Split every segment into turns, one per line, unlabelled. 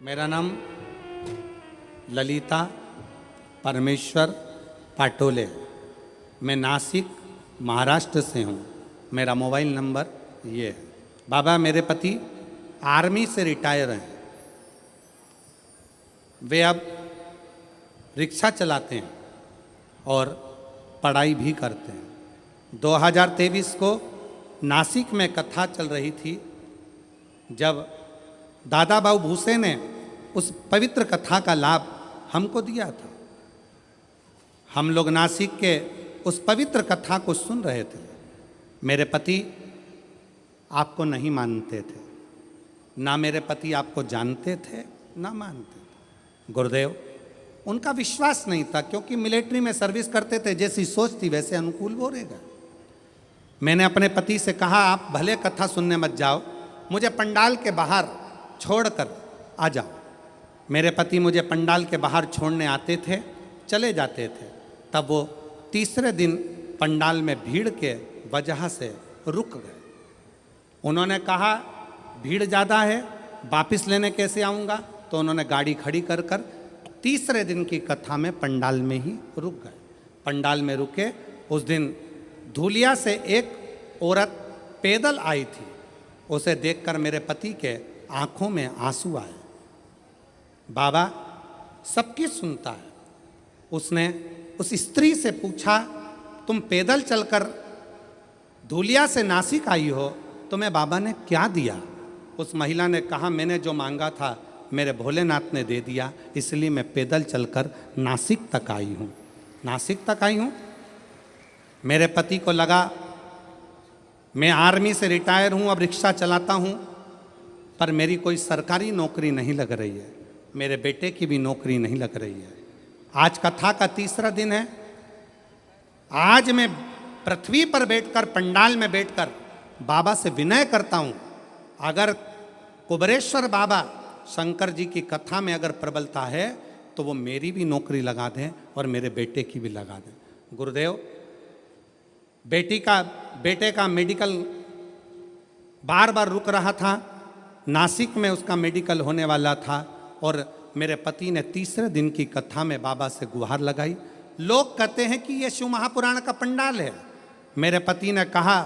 मेरा नाम ललिता परमेश्वर पाटोले है। मैं नासिक महाराष्ट्र से हूँ। मेरा मोबाइल नंबर ये है। बाबा मेरे पति आर्मी से रिटायर हैं। वे अब रिक्शा चलाते हैं और पढ़ाई भी करते हैं। 2023 को नासिक में कथा चल रही थी जब दादा बाबू भूसे ने उस पवित्र कथा का लाभ हमको दिया था। हम लोग नासिक के उस पवित्र कथा को सुन रहे थे। मेरे पति आपको नहीं मानते थे, ना मेरे पति आपको जानते थे ना मानते थे। गुरुदेव उनका विश्वास नहीं था क्योंकि मिलिट्री में सर्विस करते थे। जैसी सोच थी वैसे अनुकूल वो रहेगा। मैंने अपने पति से कहा आप भले कथा सुनने मत जाओ, मुझे पंडाल के बाहर छोड़कर आ जाओ। मेरे पति मुझे पंडाल के बाहर छोड़ने आते थे, चले जाते थे। तब वो तीसरे दिन पंडाल में भीड़ के वजह से रुक गए। उन्होंने कहा भीड़ ज़्यादा है, वापस लेने कैसे आऊँगा? तो उन्होंने गाड़ी खड़ी कर तीसरे दिन की कथा में पंडाल में ही रुक गए। पंडाल में रुके। उस दिन धूलिया से एक औरत पैदल आई थी। उसे देखकर मेरे पति के आंखों में आंसू आए। बाबा सबकी सुनता है। उसने उस स्त्री से पूछा तुम पैदल चलकर धूलिया से नासिक आई हो, तुम्हें बाबा ने क्या दिया? उस महिला ने कहा मैंने जो मांगा था मेरे भोलेनाथ ने दे दिया, इसलिए मैं पैदल चलकर नासिक तक आई हूँ। नासिक तक आई हूँ। मेरे पति को लगा मैं आर्मी से रिटायर हूँ, अब रिक्शा चलाता हूँ, पर मेरी कोई सरकारी नौकरी नहीं लग रही है, मेरे बेटे की भी नौकरी नहीं लग रही है। आज कथा का तीसरा दिन है। आज मैं पृथ्वी पर बैठकर पंडाल में बैठकर बाबा से विनय करता हूँ, अगर कुबरेश्वर बाबा शंकर जी की कथा में अगर प्रबलता है तो वो मेरी भी नौकरी लगा दें और मेरे बेटे की भी लगा दें। गुरुदेव बेटे का मेडिकल बार बार रुक रहा था। नासिक में उसका मेडिकल होने वाला था और मेरे पति ने तीसरे दिन की कथा में बाबा से गुहार लगाई। लोग कहते हैं कि ये शिव महापुराण का पंडाल है। मेरे पति ने कहा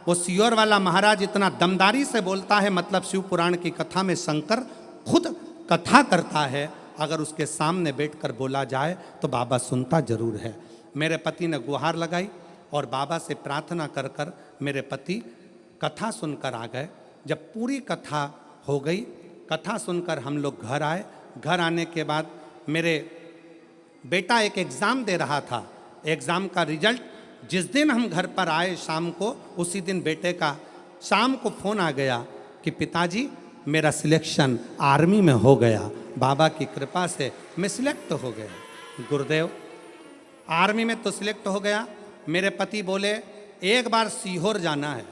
वो सियोर वाला महाराज इतना दमदारी से बोलता है, मतलब शिव पुराण की कथा में शंकर खुद कथा करता है, अगर उसके सामने बैठकर बोला जाए तो बाबा सुनता जरूर है। मेरे पति ने गुहार लगाई और बाबा से प्रार्थना कर कर मेरे पति कथा सुनकर आ गए। जब पूरी कथा हो गई, कथा सुनकर हम लोग घर आए। घर आने के बाद मेरे बेटा एक एग्ज़ाम दे रहा था। एग्ज़ाम का रिजल्ट जिस दिन हम घर पर आए शाम को, उसी दिन बेटे का शाम को फ़ोन आ गया कि पिताजी मेरा सिलेक्शन आर्मी में हो गया, बाबा की कृपा से मैं सिलेक्ट हो गया। गुरुदेव आर्मी में तो सिलेक्ट हो गया। मेरे पति बोले एक बार सीहोर जाना है,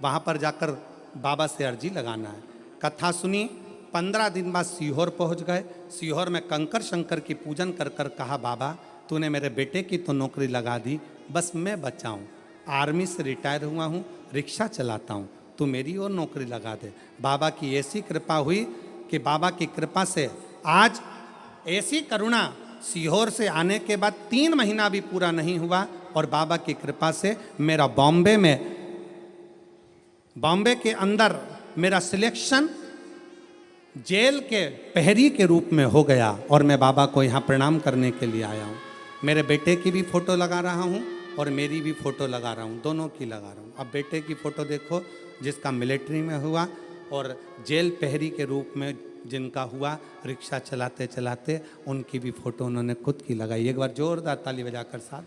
वहाँ पर जाकर बाबा से अर्जी लगाना है। कथा सुनी। 15 दिन बाद सीहोर पहुँच गए। सीहोर में कंकर शंकर की पूजन कर कर कहा बाबा तूने मेरे बेटे की तो नौकरी लगा दी, बस मैं बचा हूँ। आर्मी से रिटायर हुआ हूँ, रिक्शा चलाता हूँ, तू मेरी और नौकरी लगा दे। बाबा की ऐसी कृपा हुई कि बाबा की कृपा से आज ऐसी करुणा, सीहोर से आने के बाद 3 महीना भी पूरा नहीं हुआ और बाबा की कृपा से मेरा बॉम्बे के अंदर मेरा सिलेक्शन जेल के प्रहरी के रूप में हो गया और मैं बाबा को यहाँ प्रणाम करने के लिए आया हूँ। मेरे बेटे की भी फ़ोटो लगा रहा हूँ और मेरी भी फ़ोटो लगा रहा हूँ, दोनों की लगा रहा हूँ। अब बेटे की फ़ोटो देखो जिसका मिलिट्री में हुआ और जेल प्रहरी के रूप में जिनका हुआ रिक्शा चलाते चलाते, उनकी भी फ़ोटो उन्होंने खुद की लगाई। एक बार जोरदार ताली बजाकर साथ